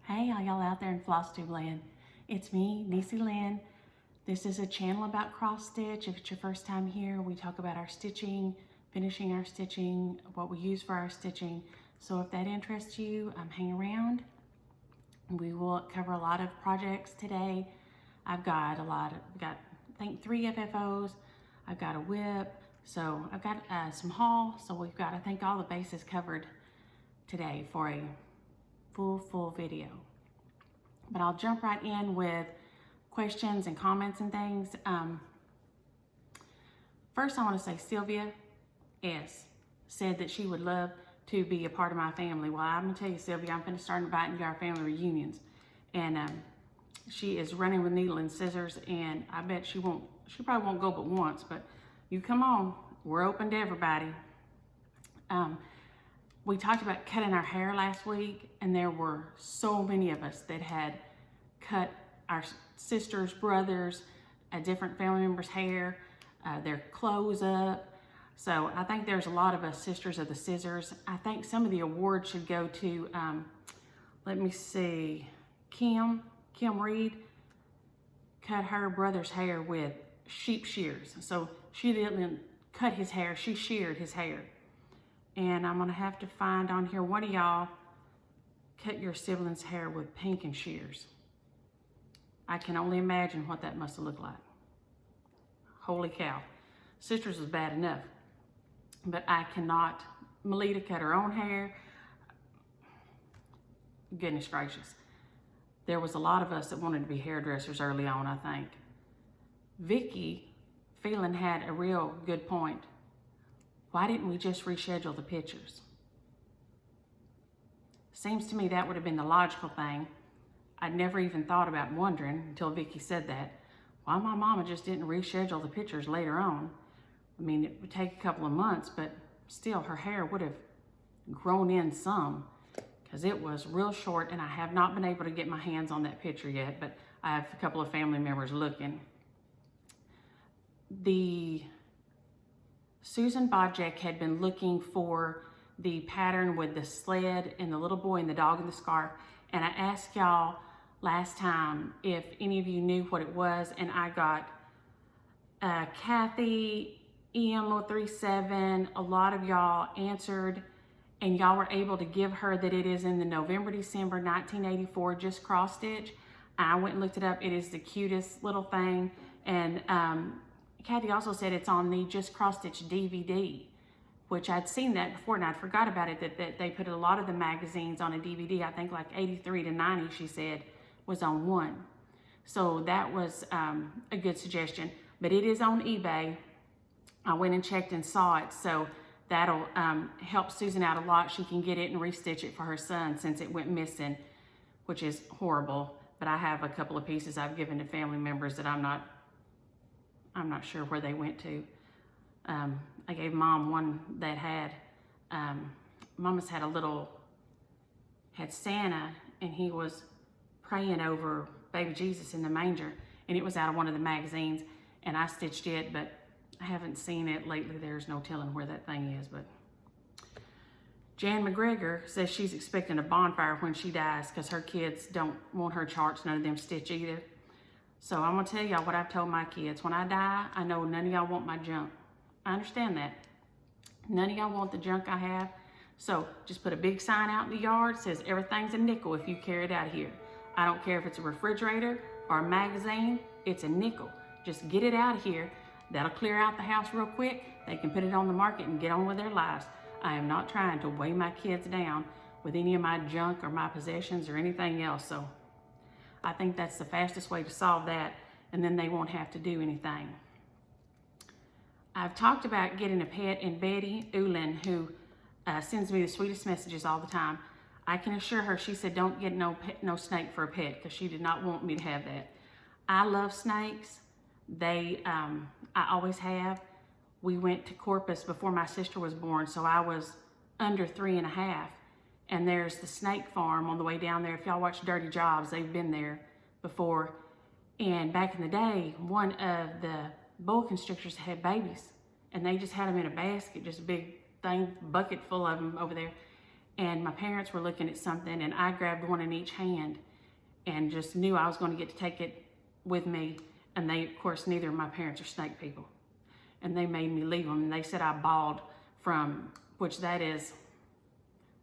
Hey, all y'all out there in Flosstube land. It's me, Niecy Lynn. This is a channel about cross stitch. If it's your first time here, we talk about our stitching, finishing our stitching, what we use for our stitching. So if that interests you, hang around. We will cover a lot of projects today. I've got I think 3 FFOs. I've got a whip. So I've got some haul. So we've got, I think, all the bases covered today for a full video. But I'll jump right in with questions and comments and things. First, I want to say Sylvia S. said that she would love to be a part of my family. Well, I'm gonna tell you, Sylvia, I'm gonna start inviting you to our family reunions. And she is running with needle and scissors, and I bet she probably won't go but once, but you come on, we're open to everybody. We talked about cutting our hair last week, and there were so many of us that had cut our sisters, brothers, different family members' hair, their clothes up. So I think there's a lot of us sisters of the scissors. I think some of the awards should go to, let me see, Kim Reed cut her brother's hair with sheep shears. So she didn't cut his hair, she sheared his hair. And I'm gonna have to find on here, one of y'all cut your siblings' hair with pinking shears. I can only imagine what that must have looked like. Holy cow. Sisters was bad enough, but I cannot. Melita cut her own hair. Goodness gracious. There was a lot of us that wanted to be hairdressers early on, I think. Vicky Phelan had a real good point. Why didn't we just reschedule the pictures? Seems to me that would have been the logical thing. I'd never even thought about wondering until Vicky said that. Why my mama just didn't reschedule the pictures later on. I mean, it would take a couple of months, but still her hair would have grown in some because it was real short, and I have not been able to get my hands on that picture yet, but I have a couple of family members looking. Susan Bojek had been looking for the pattern with the sled and the little boy and the dog in the scarf. And I asked y'all last time if any of you knew what it was. And I got Kathy, EM037, a lot of y'all answered. And y'all were able to give her that it is in the November, December 1984 just cross stitch. I went and looked it up. It is the cutest little thing. And Kathy also said it's on the Just Cross Stitch DVD, which I'd seen that before and I'd forgot about it, that they put a lot of the magazines on a DVD. I think like 83 to 90, she said, was on one. So that was a good suggestion, but it is on eBay. I went and checked and saw it, so that'll help Susan out a lot. She can get it and restitch it for her son since it went missing, which is horrible. But I have a couple of pieces I've given to family members that I'm not sure where they went to. I gave Mom one that had, Mama's had had Santa, and he was praying over baby Jesus in the manger, and it was out of one of the magazines, and I stitched it, but I haven't seen it lately. There's no telling where that thing is. But Jan McGregor says she's expecting a bonfire when she dies because her kids don't want her charts, none of them stitch either. So I'm gonna tell y'all what I've told my kids. When I die, I know none of y'all want my junk. I understand that. None of y'all want the junk I have. So just put a big sign out in the yard that says everything's a nickel if you carry it out here. I don't care if it's a refrigerator or a magazine, it's a nickel. Just get it out of here. That'll clear out the house real quick. They can put it on the market and get on with their lives. I am not trying to weigh my kids down with any of my junk or my possessions or anything else. So I think that's the fastest way to solve that, and then they won't have to do anything. I've talked about getting a pet, and Betty Ulin, who sends me the sweetest messages all the time, I can assure her, she said, don't get no snake for a pet, because she did not want me to have that. I love snakes. I always have. We went to Corpus before my sister was born, so I was under 3.5. And there's the snake farm on the way down there. If y'all watch Dirty Jobs, they've been there before. And back in the day, one of the boa constrictors had babies, and they just had them in a basket, just a big thing, bucket full of them over there. and my parents were looking at something, and I grabbed one in each hand and just knew I was going to get to take it with me. And they, of course, neither of my parents are snake people. And they made me leave them. And they said I bawled from, which that is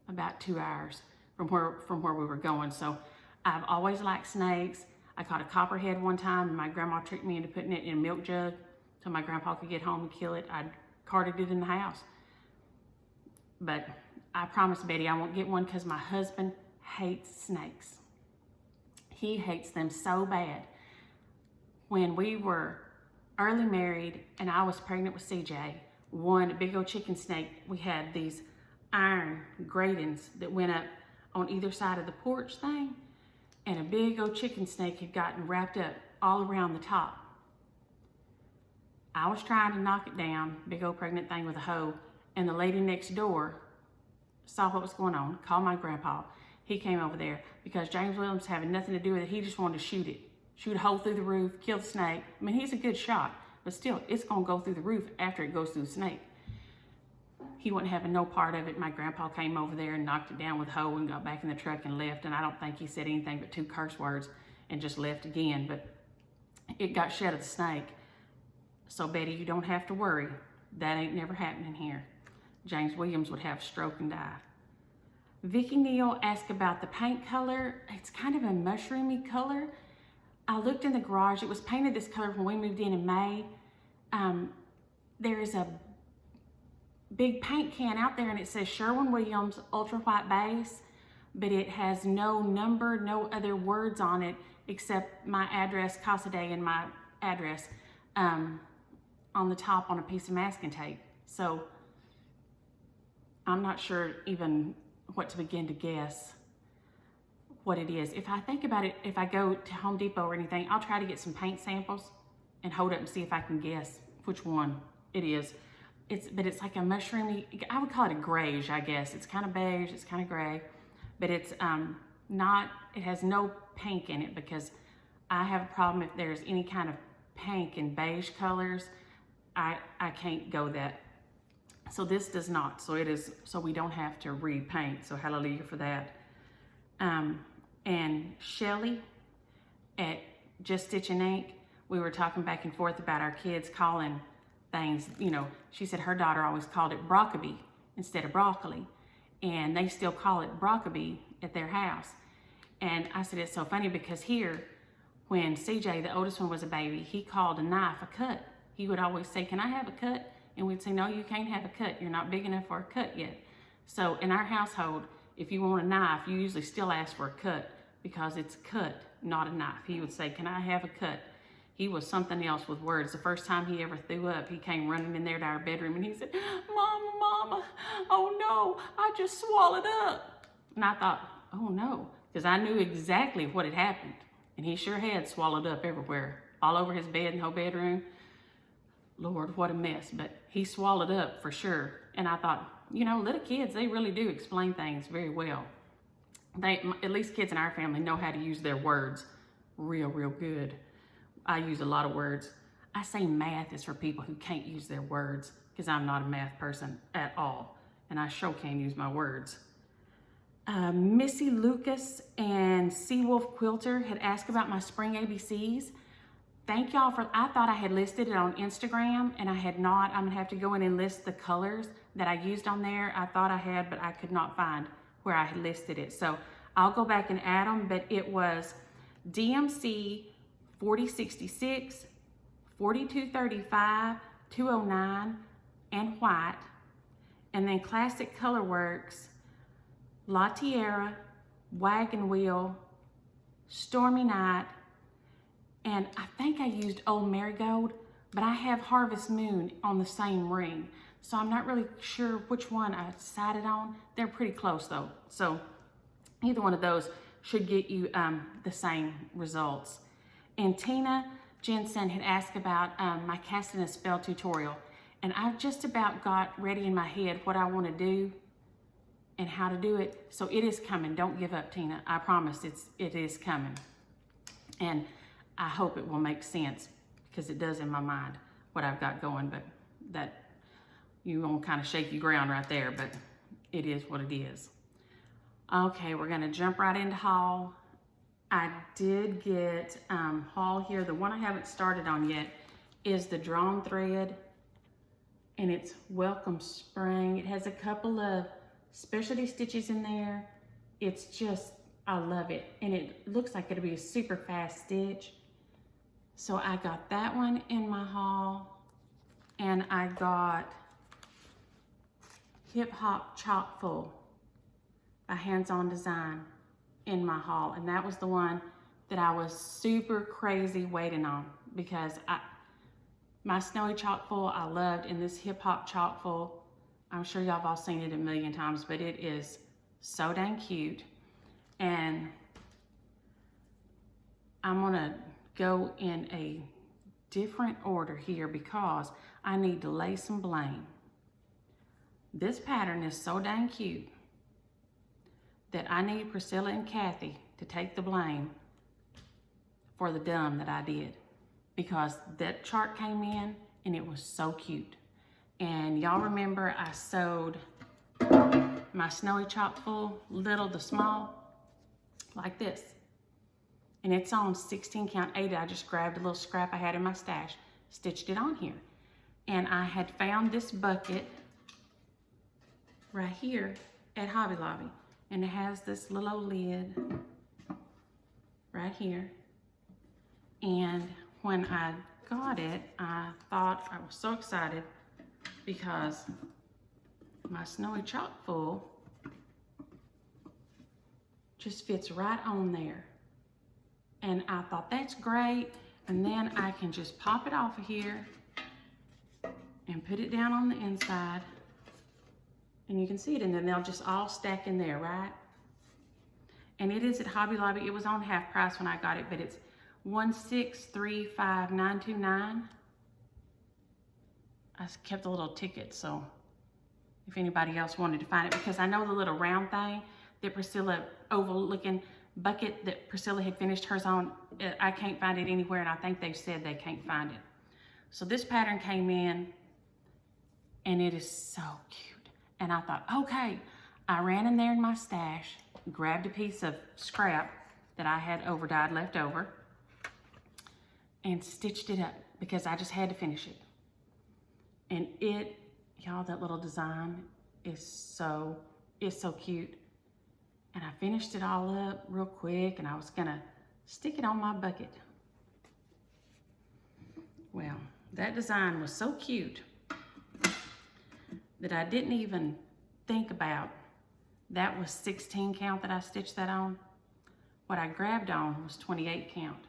about 2 hours from where we were going. So I've always liked snakes. I caught a copperhead one time, and my grandma tricked me into putting it in a milk jug so my grandpa could get home and kill it. I carted it in the house. But I promised Betty I won't get one because my husband hates snakes. He hates them so bad. When we were early married and I was pregnant with CJ, one big old chicken snake, we had these iron gratings that went up on either side of the porch thing, and a big old chicken snake had gotten wrapped up all around the top. I was trying to knock it down, big old pregnant thing with a hoe, and the lady next door saw what was going on, called my grandpa. He came over there because James Williams having nothing to do with it. He just wanted to shoot it. Shoot a hole through the roof, kill the snake. I mean, he's a good shot, but still, it's gonna go through the roof after it goes through the snake. He wasn't having no part of it. My grandpa came over there and knocked it down with a hoe and got back in the truck and left. And I don't think he said anything but 2 curse words and just left again. But it got shed of the snake. So Betty, you don't have to worry. That ain't never happening here. James Williams would have a stroke and die. Vicky Neal asked about the paint color. It's kind of a mushroomy color. I looked in the garage. It was painted this color when we moved in May. There is a big paint can out there and it says Sherwin-Williams Ultra White Base, but it has no number, no other words on it except my address, Casa Day, and my address on the top on a piece of masking tape. So I'm not sure even what to begin to guess what it is. If I think about it, if I go to Home Depot or anything, I'll try to get some paint samples and hold it and see if I can guess which one it is. But it's like a mushroomy, I would call it a grayish, I guess. It's kind of beige, it's kind of gray, but it's not, it has no pink in it because I have a problem if there's any kind of pink and beige colors. I can't go that. So this does not, so it is, so we don't have to repaint, so hallelujah for that. And Shelly at Just Stitch and Ink, we were talking back and forth about our kids calling things, you know, she said her daughter always called it broccoli instead of broccoli, and they still call it broccoli at their house. And I said, it's so funny because here, when CJ, the oldest one, was a baby, he called a knife a cut. He would always say, can I have a cut? And we'd say, no, you can't have a cut. You're not big enough for a cut yet. So in our household, if you want a knife, you usually still ask for a cut because it's cut, not a knife. He would say, can I have a cut? He was something else with words. The first time he ever threw up, he came running in there to our bedroom and he said, Mama, oh no, I just swallowed up. And I thought, oh no, because I knew exactly what had happened. And he sure had swallowed up everywhere, all over his bed and whole bedroom. Lord, what a mess. But he swallowed up for sure. And I thought, you know, little kids, they really do explain things very well. At least kids in our family know how to use their words real good. I use a lot of words. I say math is for people who can't use their words because I'm not a math person at all. And I sure can't use my words. Missy Lucas and Seawolf Quilter had asked about my spring ABCs. Thank y'all for, I thought I had listed it on Instagram and I had not. I'm gonna have to go in and list the colors that I used on there. I thought I had, but I could not find where I had listed it. So I'll go back and add them, but it was DMC 4066, 4235, 209, and white. And then Classic Colorworks, La Tierra, Wagon Wheel, Stormy Night, and I think I used Old Marigold, but I have Harvest Moon on the same ring. So I'm not really sure which one I decided on. They're pretty close though. So either one of those should get you the same results. And Tina Jensen had asked about my casting a spell tutorial. And I just about got ready in my head what I want to do and how to do it. So it is coming. Don't give up, Tina. I promise it is coming. And I hope it will make sense because it does in my mind what I've got going, but that you on kind of shaky ground right there, but it is what it is. Okay, we're gonna jump right into haul. I did get haul here. The one I haven't started on yet is the drawn thread, and it's Welcome Spring. It has a couple of specialty stitches in there. It's just, I love it. And it looks like it'll be a super fast stitch. So I got that one in my haul, and I got Hip Hop Chock Full by Hands On Design in my haul. And that was the one that I was super crazy waiting on, because my Snowy Chock Full I loved, and this Hip Hop Chock Full, I'm sure y'all have all seen it a million times, but it is so dang cute. And I'm gonna go in a different order here because I need to lay some blame. This pattern is so dang cute that I need Priscilla and Kathy to take the blame for the dumb that I did, because that chart came in and it was so cute. And y'all remember I sewed my Snowy Chock Full, little to small, like this. And it's on 16 count 8. I just grabbed a little scrap I had in my stash, stitched it on here. And I had found this bucket right here at Hobby Lobby. And it has this little lid right here. And when I got it, I thought, I was so excited because my Snowy Chock Full just fits right on there. And I thought, that's great. And then I can just pop it off of here and put it down on the inside. And you can see it, and then they'll just all stack in there, right? And it is at Hobby Lobby. It was on half price when I got it, but it's 1635929. I kept a little ticket, so if anybody else wanted to find it, because I know the little round thing that Priscilla, oval looking bucket that Priscilla had finished hers on, I can't find it anywhere, and I think they've said they can't find it. So this pattern came in, and it is so cute. And I thought, okay, I ran in there in my stash, grabbed a piece of scrap that I had overdyed left over, and stitched it up because I just had to finish it. And it, y'all, that little design is so cute. And I finished it all up real quick, and I was gonna stick it on my bucket. Well, that design was so cute that I didn't even think about that was 16 count that I stitched that on. What I grabbed on was 28 count.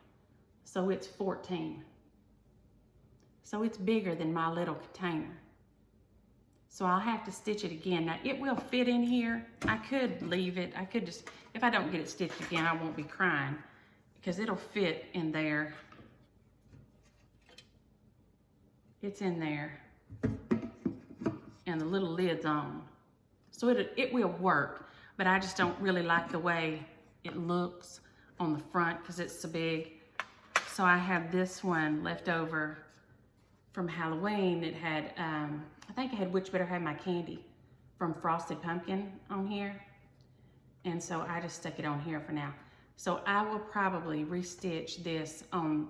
So it's 14. So it's bigger than my little container. So I'll have to stitch it again. Now it will fit in here. I could leave it. I could just, if I don't get it stitched again, I won't be crying because it'll fit in there. It's in there. And the little lid's on. So it will work, but I just don't really like the way it looks on the front because it's so big. So I have this one left over from Halloween. It had, I think it had Which Better Have My Candy from Frosted Pumpkin on here. And so I just stuck it on here for now. So I will probably restitch this on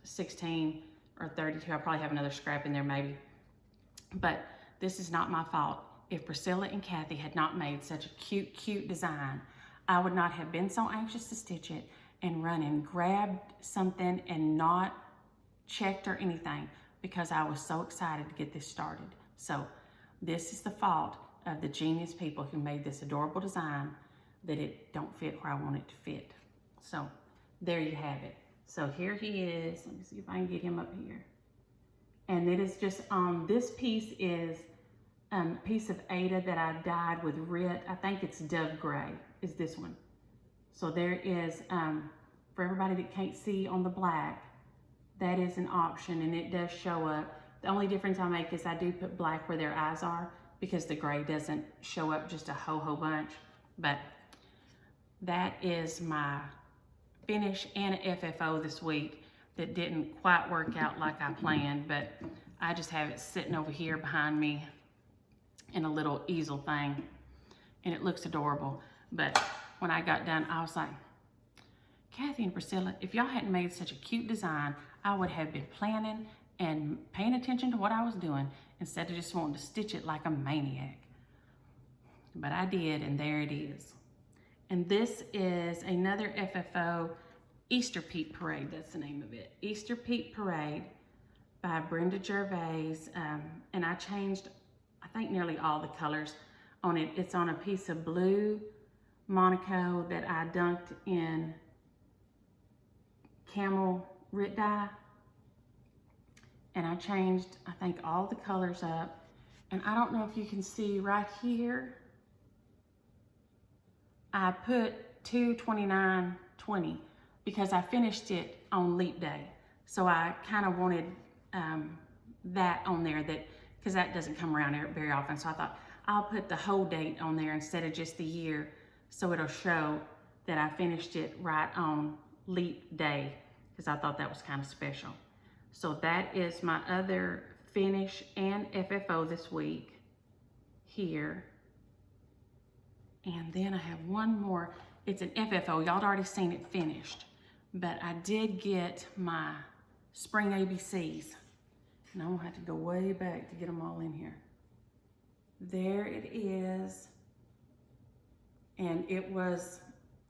16 or 32. I'll probably have another scrap in there maybe. But this is not my fault. If Priscilla and Kathy had not made such a cute, cute design, I would not have been so anxious to stitch it and run and grabbed something and not checked or anything because I was so excited to get this started. So this is the fault of the genius people who made this adorable design that it don't fit where I want it to fit. So there you have it. So here he is. Let me see if I can get him up here. And it is just, this piece is a piece of Ada that I dyed with Rit. I think it's Dove Gray is this one. So there is, for everybody that can't see on the black, that is an option and it does show up. The only difference I make is I do put black where their eyes are because the gray doesn't show up just a whole bunch. But that is my finish and a FFO this week that didn't quite work out like I planned, but I just have it sitting over here behind me in a little easel thing, and it looks adorable. But when I got done, I was like, Kathy and Priscilla, if y'all hadn't made such a cute design, I would have been planning and paying attention to what I was doing instead of just wanting to stitch it like a maniac. But I did, and there it is. And this is another FFO Easter Peak Parade. That's the name of it. Easter Peak Parade by Brenda Gervais. And I changed, I think, nearly all the colors on it. It's on a piece of blue Monaco that I dunked in camel rit dye. And I changed, I think, all the colors up. And I don't know if you can see right here, I put 2/29/20 because I finished it on Leap Day. So I kind of wanted that on there, that because that doesn't come around very often. So I thought I'll put the whole date on there instead of just the year, so it'll show that I finished it right on Leap Day, because I thought that was kind of special. So that is my other finish and FFO this week here. And then I have one more. It's an FFO. Y'all already seen it finished. But I did get my spring ABCs. And I'm gonna have to go way back to get them all in here. There it is. And it was,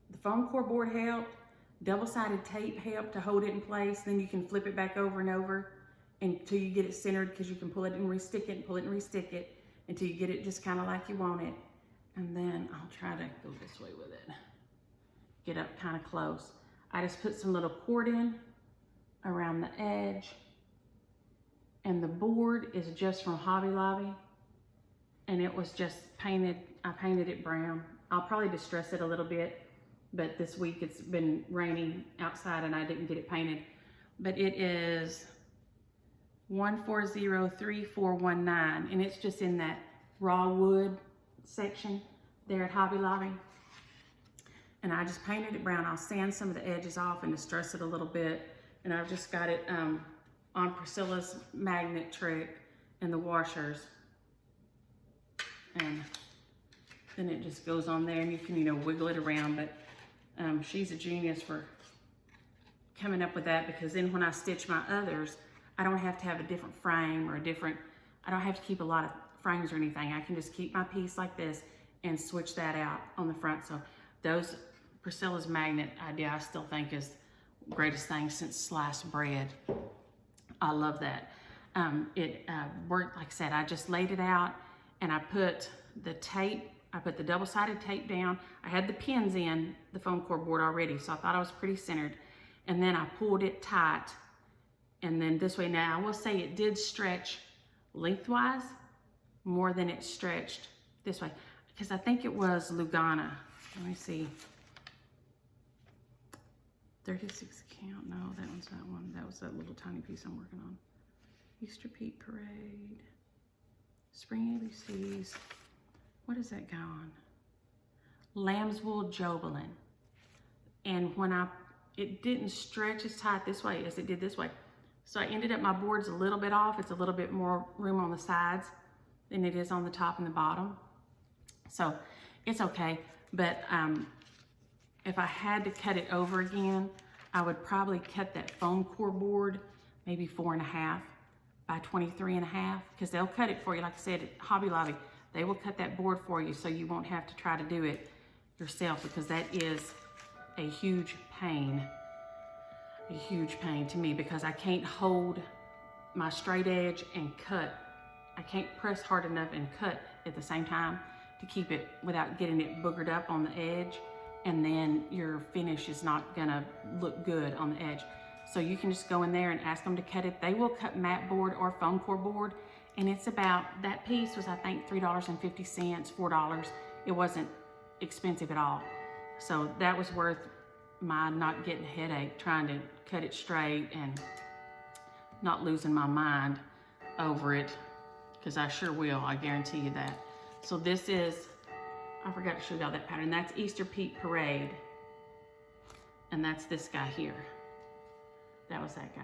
the foam core board helped, double-sided tape helped to hold it in place. Then you can flip it back over and over until you get it centered, because you can pull it and re-stick it and pull it and re-stick it until you get it just kind of like you want it. And then I'll try to go this way with it. Get up kind of close. I just put some little cord in around the edge. And the board is just from Hobby Lobby. And it was just painted, I painted it brown. I'll probably distress it a little bit, but this week it's been raining outside and I didn't get it painted. But it is 1403419, and it's just in that raw wood section there at Hobby Lobby. And I just painted it brown. I'll sand some of the edges off and distress it a little bit. And I've just got it on Priscilla's magnet trick and the washers. And then it just goes on there, and you can, you know, wiggle it around. But she's a genius for coming up with that, because then when I stitch my others, I don't have to have a different frame or a different, I don't have to keep a lot of frames or anything. I can just keep my piece like this and switch that out on the front. So those, Priscilla's magnet idea, I still think is the greatest thing since sliced bread. I love that. It worked, like I said, I just laid it out and I put the tape, I put the double-sided tape down. I had the pins in the foam core board already, so I thought I was pretty centered. And then I pulled it tight. And then this way, now I will say it did stretch lengthwise more than it stretched this way, because I think it was Lugana. Let me see. 36 count, no, that one's that one. That was that little tiny piece I'm working on. Easter Peak Parade, Spring ABCs. What does that go on? Lambswool Jobelin. And when it didn't stretch as tight this way as it did this way. So I ended up, my board's a little bit off. It's a little bit more room on the sides than it is on the top and the bottom. So it's okay. But if I had to cut it over again, I would probably cut that foam core board maybe 4.5 by 23.5, because they'll cut it for you. Like I said, at Hobby Lobby, they will cut that board for you, so you won't have to try to do it yourself, because that is a huge pain to me, because I can't hold my straight edge and cut. I can't press hard enough and cut at the same time to keep it without getting it boogered up on the edge, and then your finish is not gonna look good on the edge. So you can just go in there and ask them to cut it. They will cut mat board or foam core board, and it's about, that piece was I think $3.50, $4. It wasn't expensive at all. So that was worth my not getting a headache trying to cut it straight and not losing my mind over it, because I sure will, I guarantee you that. So this is, I forgot to show y'all that pattern. That's Easter Peak Parade. And that's this guy here. That was that guy.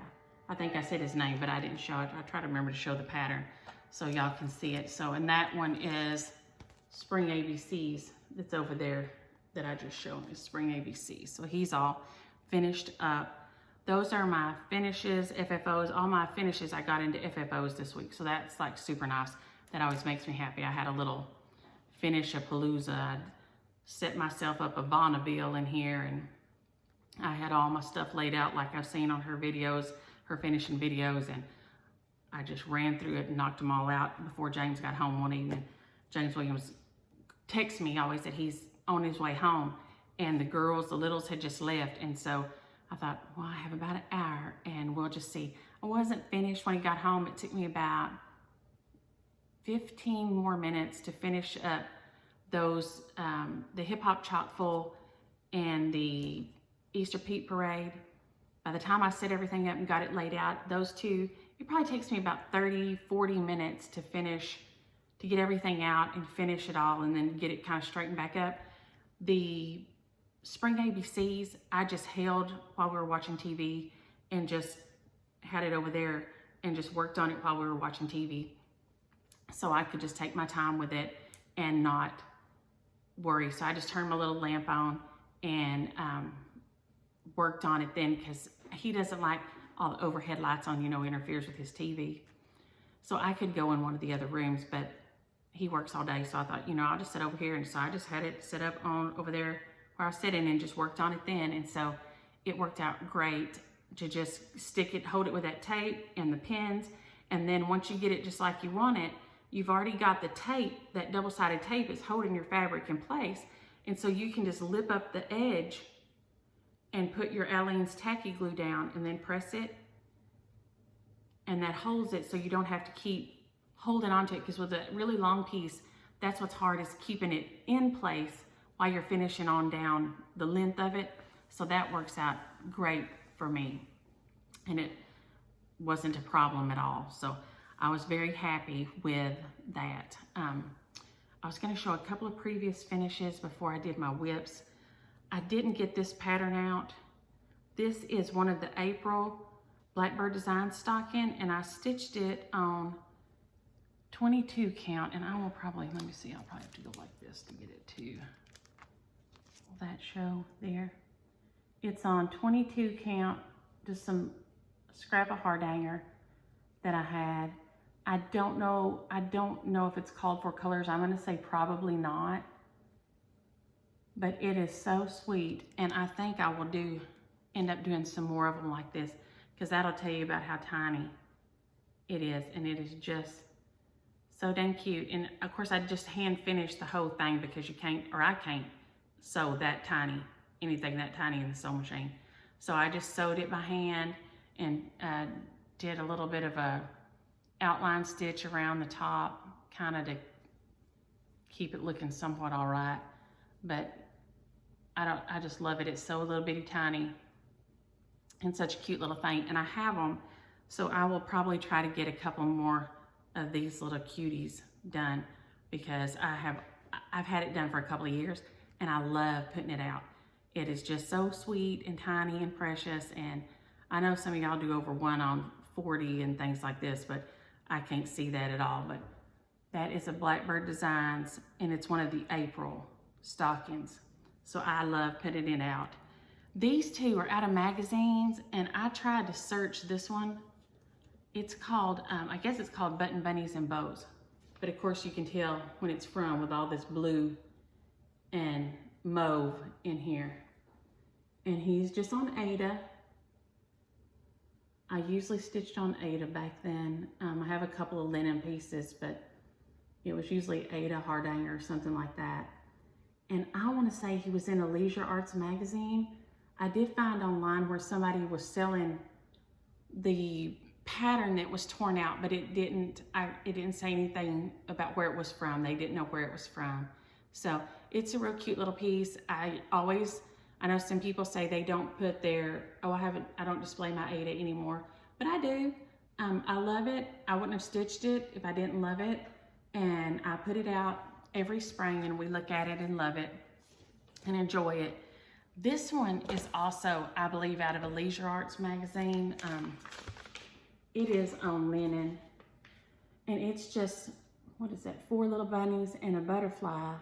I think I said his name, but I didn't show it. I try to remember to show the pattern so y'all can see it. So, and that one is Spring ABCs that's over there that I just showed you, Spring ABC. So he's all finished up. Those are my finishes, FFOs. All my finishes I got into FFOs this week. So that's like super nice. That always makes me happy. I had a little finish-a-palooza. I set myself up a Bonneville in here, and I had all my stuff laid out like I've seen on her videos, her finishing videos, and I just ran through it and knocked them all out before James got home one evening. James Williams texts me always that he's on his way home, and the girls, the littles, had just left, and so I thought, well, I have about an hour and we'll just see. I wasn't finished when he got home. It took me about 15 more minutes to finish up those, the Hip Hop Chock Full and the Easter Pete Parade. By the time I set everything up and got it laid out, those two, it probably takes me about 30, 40 minutes to finish, to get everything out and finish it all and then get it kind of straightened back up. The Spring ABCs, I just held while we were watching TV and just had it over there and just worked on it while we were watching TV. So I could just take my time with it and not worry. So I just turned my little lamp on and worked on it then, because he doesn't like all the overhead lights on, you know, interferes with his TV. So I could go in one of the other rooms, but he works all day. So I thought, you know, I'll just sit over here. And so I just had it set up on over there where I was sitting and just worked on it then. And so it worked out great to just stick it, hold it with that tape and the pins. And then once you get it just like you want it, you've already got the tape, that double-sided tape is holding your fabric in place. And so you can just lip up the edge and put your Aleene's tacky glue down and then press it. And that holds it so you don't have to keep holding onto it, because with a really long piece, that's what's hard, is keeping it in place while you're finishing on down the length of it. So that works out great for me. And it wasn't a problem at all. So I was very happy with that. I was gonna show a couple of previous finishes before I did my whips. I didn't get this pattern out. This is one of the April Blackbird Design stocking, and I stitched it on 22 count, and I will probably, let me see, I'll probably have to go like this to get it to, will that show there? It's on 22 count, just some scrap of hardhanger that I had. I don't know if it's called for colors. I'm gonna say probably not, but it is so sweet. And I think I will end up doing some more of them like this, because that'll tell you about how tiny it is. And it is just so dang cute. And of course I just hand finished the whole thing, because you can't, or I can't sew that tiny, anything that tiny in the sewing machine. So I just sewed it by hand and did a little bit of a outline stitch around the top, kind of to keep it looking somewhat all right. But I just love it. It's so little bitty tiny and such a cute little thing. And I have them, so I will probably try to get a couple more of these little cuties done, because I've had it done for a couple of years and I love putting it out. It is just so sweet and tiny and precious. And I know some of y'all do over 1 on 40 and things like this, but I can't see that at all. But that is a Blackbird Designs, and it's one of the April stockings. So I love putting it out. These two are out of magazines, and I tried to search this one. It's called, I guess it's called Button Bunnies and Bows. But of course you can tell when it's from with all this blue and mauve in here. And he's just on Aida. I usually stitched on Aida back then. I have a couple of linen pieces, but it was usually Aida hardhanger or something like that. And I want to say he was in a Leisure Arts magazine. I did find online where somebody was selling the pattern that was torn out, but it didn't say anything about where it was from. They didn't know where it was from. So it's a real cute little piece. I know some people say they don't put their, I don't display my Aida anymore, but I do. I love it. I wouldn't have stitched it if I didn't love it. And I put it out every spring and we look at it and love it and enjoy it. This one is also, I believe, out of a Leisure Arts magazine. It is on linen, and it's just, what is that, 4 little bunnies and a butterfly.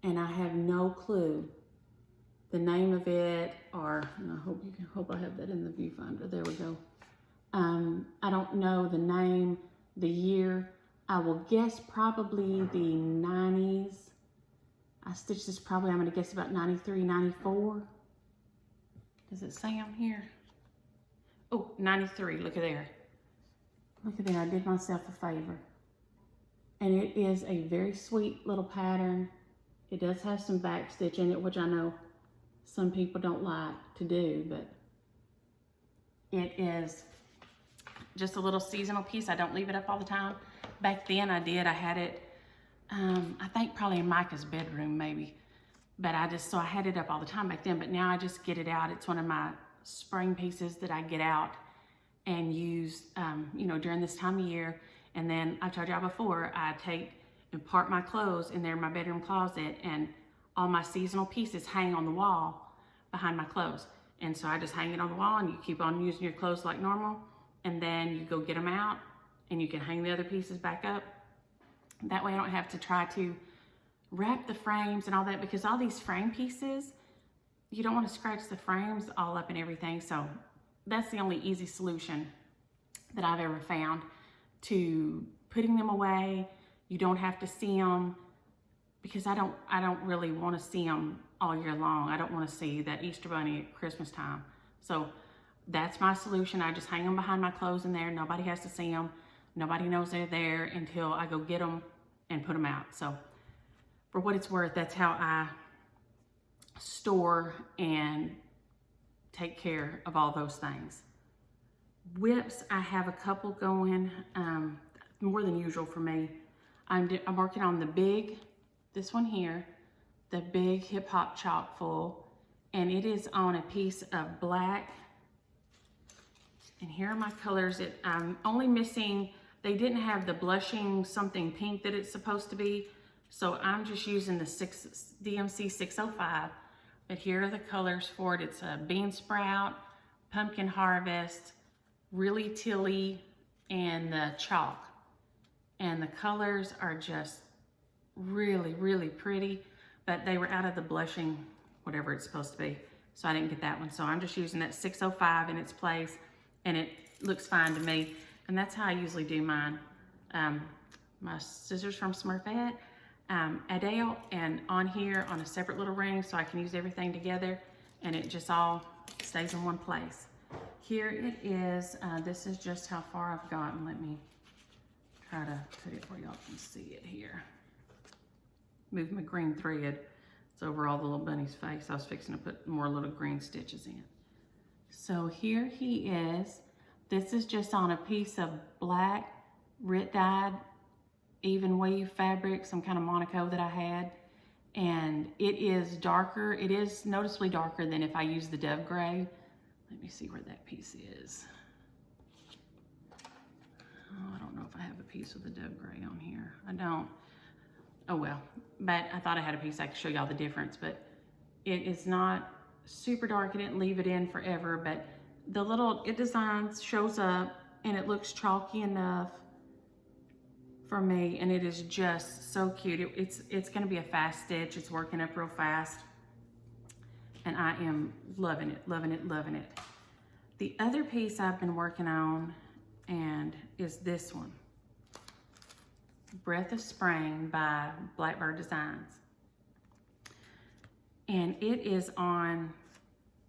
and I have no clue the name of it, or, and I hope I have that in the viewfinder. There we go. I don't know the name, the year. I will guess probably the 90s. I stitched this probably, I'm gonna guess about 93, 94. Does it say on here? Oh, 93, look at there. Look at there, I did myself a favor. And it is a very sweet little pattern. It does have some back stitch in it, which I know some people don't like to do, but it is just a little seasonal piece. I don't leave it up all the time. Back then I did, I had it, I think probably in Micah's bedroom maybe, but I had it up all the time back then, but now I just get it out. It's one of my spring pieces that I get out and use, you know, during this time of year. And then I told y'all before, I take and part my clothes in there in my bedroom closet, and all my seasonal pieces hang on the wall behind my clothes. And so I just hang it on the wall, and you keep on using your clothes like normal, and then you go get them out and you can hang the other pieces back up. That way I don't have to try to wrap the frames and all that, because all these frame pieces, you don't want to scratch the frames all up and everything. So that's the only easy solution that I've ever found to putting them away. You don't have to see them, because I don't really want to see them all year long. I don't want to see that Easter bunny at Christmas time. So that's my solution. I just hang them behind my clothes in there. Nobody has to see them. Nobody knows they're there until I go get them and put them out. So for what it's worth, that's how I store and take care of all those things. Whips, I have a couple going, more than usual for me. I'm working on the big, this one here, the big hip hop chalk full, and it is on a piece of black. And here are my colors. I'm only missing, they didn't have the blushing something pink that it's supposed to be, so I'm just using the DMC 605. But here are the colors for it. It's a bean sprout, pumpkin harvest, really tilly, and the chalk. And the colors are just really, really pretty, but they were out of the blushing, whatever it's supposed to be. So I didn't get that one. So I'm just using that 605 in its place, and it looks fine to me. And that's how I usually do mine. My scissors from Smurfette, Adele, and on here on a separate little ring, so I can use everything together, and it just all stays in one place. Here it is. This is just how far I've gotten. Let me try to put it where y'all can see it here. Move my green thread. It's over all the little bunny's face. I was fixing to put more little green stitches in. So here he is. This is just on a piece of black Rit dyed even weave fabric, some kind of Monaco that I had. And it is darker. It is noticeably darker than if I use the dove gray. Let me see where that piece is. Oh, I don't know if I have a piece with the dove gray on here. I don't. Oh well, but I thought I had a piece I could show y'all the difference, but it is not super dark. I didn't leave it in forever, but the little, it designs shows up and it looks chalky enough for me, and it is just so cute. It's gonna be a fast stitch. It's working up real fast, and I am loving it, loving it, loving it. The other piece I've been working on and is this one, Breath of Spring by Blackbird Designs. And it is on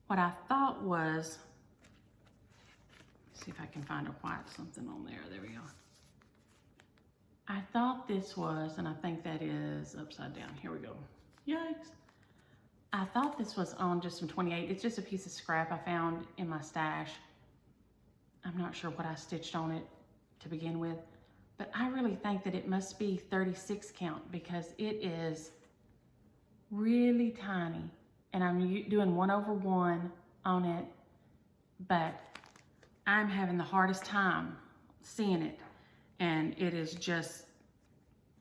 what I thought was, let's see if I can find a white something on there. There we go. I thought this was, and I think that is upside down. Here we go. Yikes. I thought this was on just some 28. It's just a piece of scrap I found in my stash. I'm not sure what I stitched on it to begin with, but I really think that it must be 36 count, because it is really tiny, and I'm doing 1/1 on it, but I'm having the hardest time seeing it, and it is just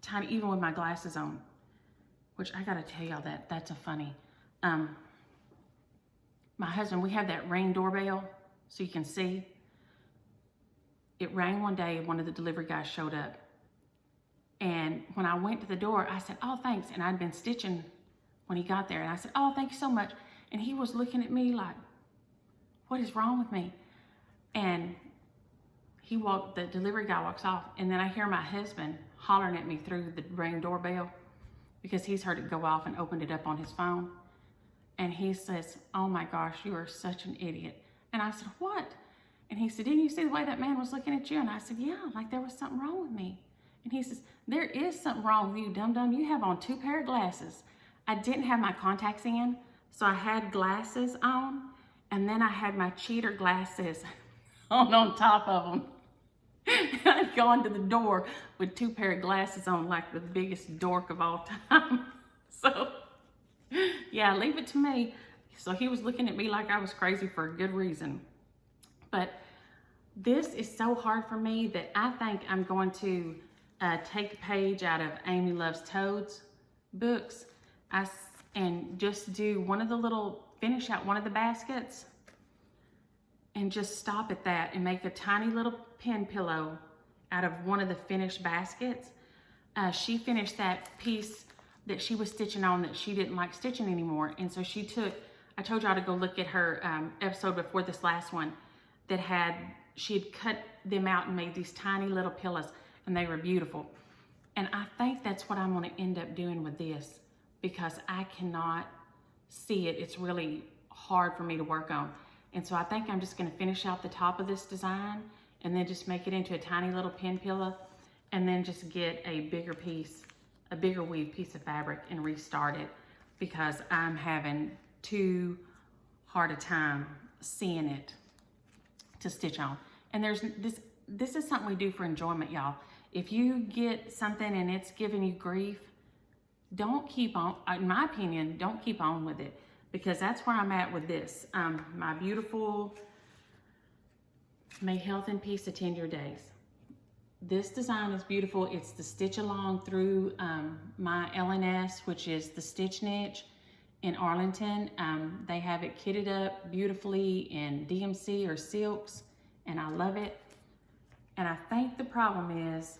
tiny, even with my glasses on, which I gotta tell y'all that's a funny. My husband, we have that Ring doorbell so you can see. It rang one day, one of the delivery guys showed up. And when I went to the door, I said, "Oh, thanks." And I'd been stitching when he got there. And I said, oh, thank you so much. And he was looking at me like, what is wrong with me? And the delivery guy walks off, and then I hear my husband hollering at me through the Ring doorbell because he's heard it go off and opened it up on his phone. And he says, oh my gosh, you are such an idiot. And I said, what? And he said, didn't you see the way that man was looking at you? And I said, yeah, like there was something wrong with me. And he says, there is something wrong with you, dum-dum. You have on 2 pair of glasses. I didn't have my contacts in, so I had glasses on, and then I had my cheater glasses on top of them. I'd go into the door with 2 pair of glasses on like the biggest dork of all time. So, yeah, leave it to me. So he was looking at me like I was crazy for a good reason. But this is so hard for me that I think I'm going to take a page out of Amy Loves Toads books and just do finish out one of the baskets and just stop at that and make a tiny little pen pillow out of one of the finished baskets. She finished that piece that she was stitching on that she didn't like stitching anymore. And so I told y'all to go look at her episode before this last one that she had cut them out and made these tiny little pillows, and they were beautiful. And I think that's what I'm gonna end up doing with this because I cannot see it. It's really hard for me to work on. And so I think I'm just gonna finish out the top of this design and then just make it into a tiny little pen pillow and then just get a bigger weave piece of fabric and restart it because I'm having too hard a time seeing it to stitch on. And this is something we do for enjoyment, y'all. If you get something and it's giving you grief, don't keep on, in my opinion, don't keep on with it because that's where I'm at with this. My beautiful, may health and peace attend your days. This design is beautiful. It's the stitch along through my LNS, which is the Stitch Niche in Arlington. They have it kitted up beautifully in DMC or silks, and I love it. And I think the problem is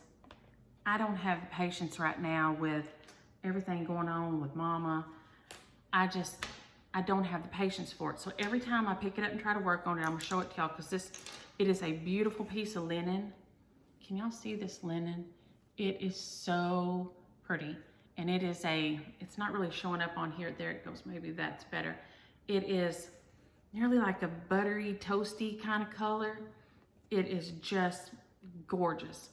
I don't have the patience right now with everything going on with mama. I don't have the patience for it. So every time I pick it up and try to work on it, I'm gonna show it to y'all because it is a beautiful piece of linen. Can y'all see this linen? It is so pretty. And it's not really showing up on here. There it goes, maybe that's better. It is nearly like a buttery, toasty kind of color. It is just gorgeous.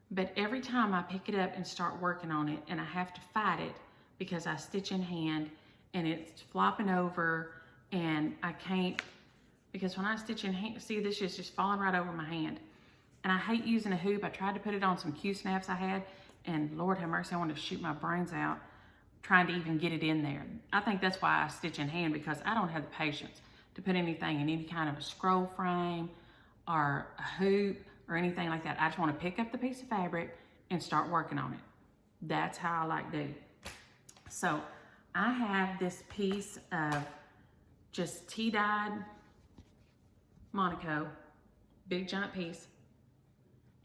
But every time I pick it up and start working on it, and I have to fight it because I stitch in hand and it's flopping over and I can't, because when I stitch in hand, see this is just falling right over my hand. And I hate using a hoop. I tried to put it on some Q-snaps I had, and Lord have mercy, I wanted to shoot my brains out trying to even get it in there. I think that's why I stitch in hand, because I don't have the patience to put anything in any kind of a scroll frame or a hoop or anything like that. I just want to pick up the piece of fabric and start working on it. That's how I like to do. So I have this piece of just tea-dyed Monaco, big giant piece,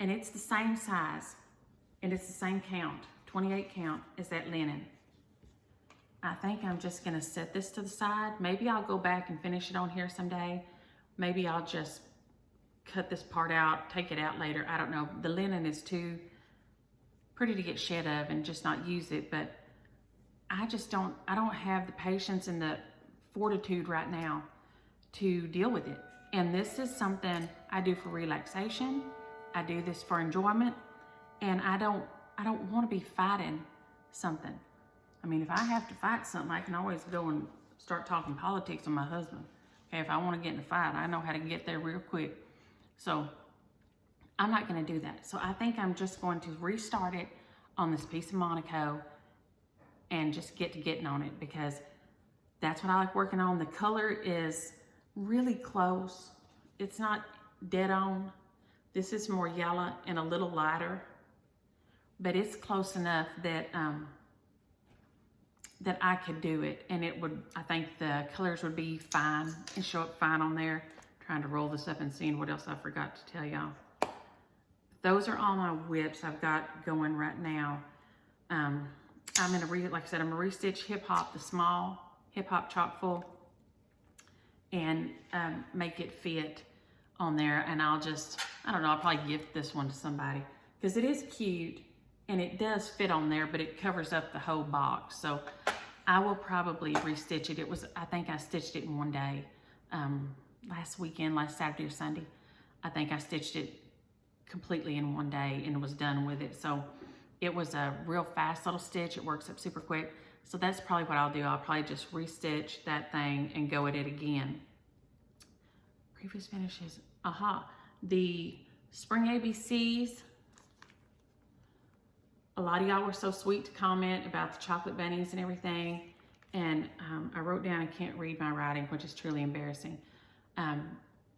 and it's the same size and it's the same count, 28 count as that linen. I think I'm just gonna set this to the side. Maybe I'll go back and finish it on here someday. Maybe I'll just cut this part out, take it out later. I don't know. The linen is too pretty to get shed of and just not use it, but I don't have the patience and the fortitude right now to deal with it. And this is something I do for relaxation. I do this for enjoyment, and I don't want to be fighting something. I mean, if I have to fight something, I can always go and start talking politics with my husband. Okay, if I want to get in a fight, I know how to get there real quick. So I'm not going to do that. So I think I'm just going to restart it on this piece of Monaco and just get to getting on it, because that's what I like working on. The color is really close. It's not dead on. This is more yellow and a little lighter, but it's close enough that that I could do it, and I think the colors would be fine and show up fine on there. I'm trying to roll this up and seeing what else I forgot to tell y'all. Those are all my whips I've got going right now. I'm gonna like I said, I'm gonna restitch Hip Hop, the small Hip Hop chock full, and make it fit on there. And I don't know, I'll probably gift this one to somebody because it is cute and it does fit on there, but it covers up the whole box. So I will probably restitch it. I think I stitched it in one day. Last weekend, last Saturday or Sunday, I think I stitched it completely in one day and was done with it. So it was a real fast little stitch. It works up super quick. So that's probably what I'll do. I'll probably just restitch that thing and go at it again. Previous finishes. The Spring ABCs. A lot of y'all were so sweet to comment about the chocolate bunnies and everything. And I wrote down, I can't read my writing, which is truly embarrassing.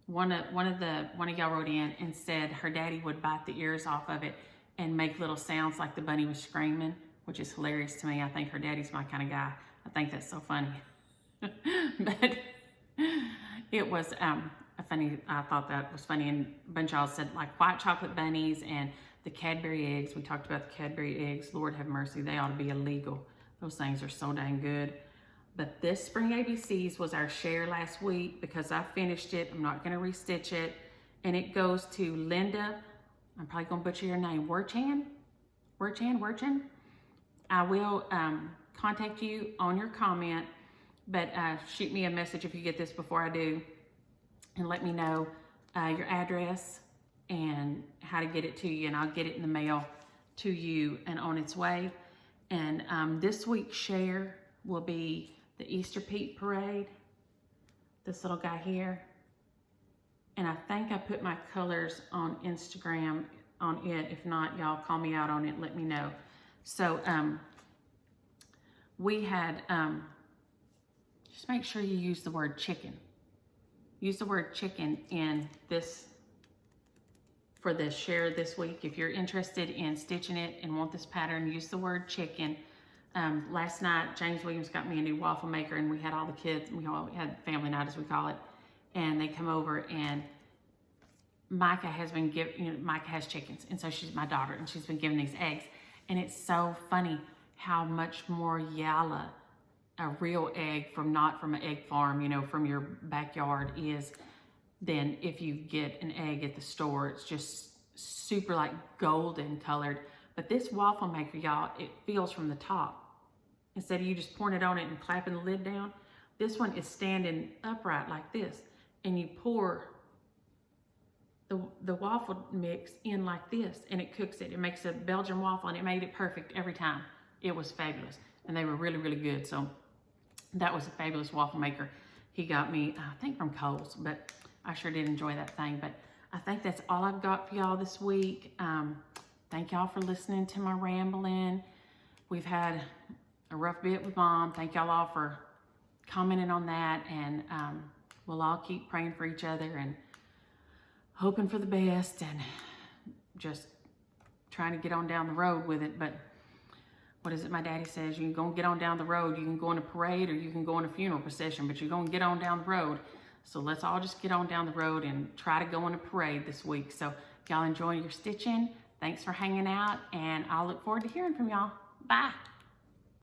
One of y'all wrote in and said her daddy would bite the ears off of it and make little sounds like the bunny was screaming, which is hilarious to me. I think her daddy's my kind of guy. I think that's so funny. But it was funny. I thought that was funny. And a bunch of y'all said like white chocolate bunnies and the Cadbury eggs. We talked about the Cadbury eggs. Lord have mercy, they ought to be illegal. Those things are so dang good. But this Spring ABCs was our share last week because I finished it. I'm not going to restitch it. And it goes to Linda. I'm probably going to butcher your name. Werchan. I will contact you on your comment, but shoot me a message if you get this before I do and let me know your address and how to get it to you, and I'll get it in the mail to you and on its way. And this week's share will be the Easter Pete Parade, this little guy here. And I think I put my colors on Instagram on it. If not, y'all call me out on it and let me know. So we had, just make sure you use the word chicken. Use the word chicken in this, for the share this week. If you're interested in stitching it and want this pattern, use the word chicken. Last night, James Williams got me a new waffle maker, and we had all the kids, we all had family night as we call it, and they come over, and Micah has been Micah has chickens, and so she's my daughter, and she's been giving these eggs, and it's so funny how much more yalla a real egg not from an egg farm, from your backyard is than if you get an egg at the store. It's just super like golden colored. But this waffle maker, y'all, it feels from the top. Instead of you just pouring it on it and clapping the lid down, this one is standing upright like this. And you pour the waffle mix in like this, and it cooks it. It makes a Belgian waffle, and it made it perfect every time. It was fabulous. And they were really, really good. So that was a fabulous waffle maker he got me, I think from Kohl's, but I sure did enjoy that thing. But I think that's all I've got for y'all this week. Thank y'all for listening to my rambling. We've had a rough bit with Mom. Thank y'all all for commenting on that. And we'll all keep praying for each other and hoping for the best and just trying to get on down the road with it. But what is it my daddy says? You can go and get on down the road. You can go in a parade or you can go in a funeral procession, but you're going to get on down the road. So let's all just get on down the road and try to go in a parade this week. So y'all enjoy your stitching. Thanks for hanging out, and I'll look forward to hearing from y'all. Bye.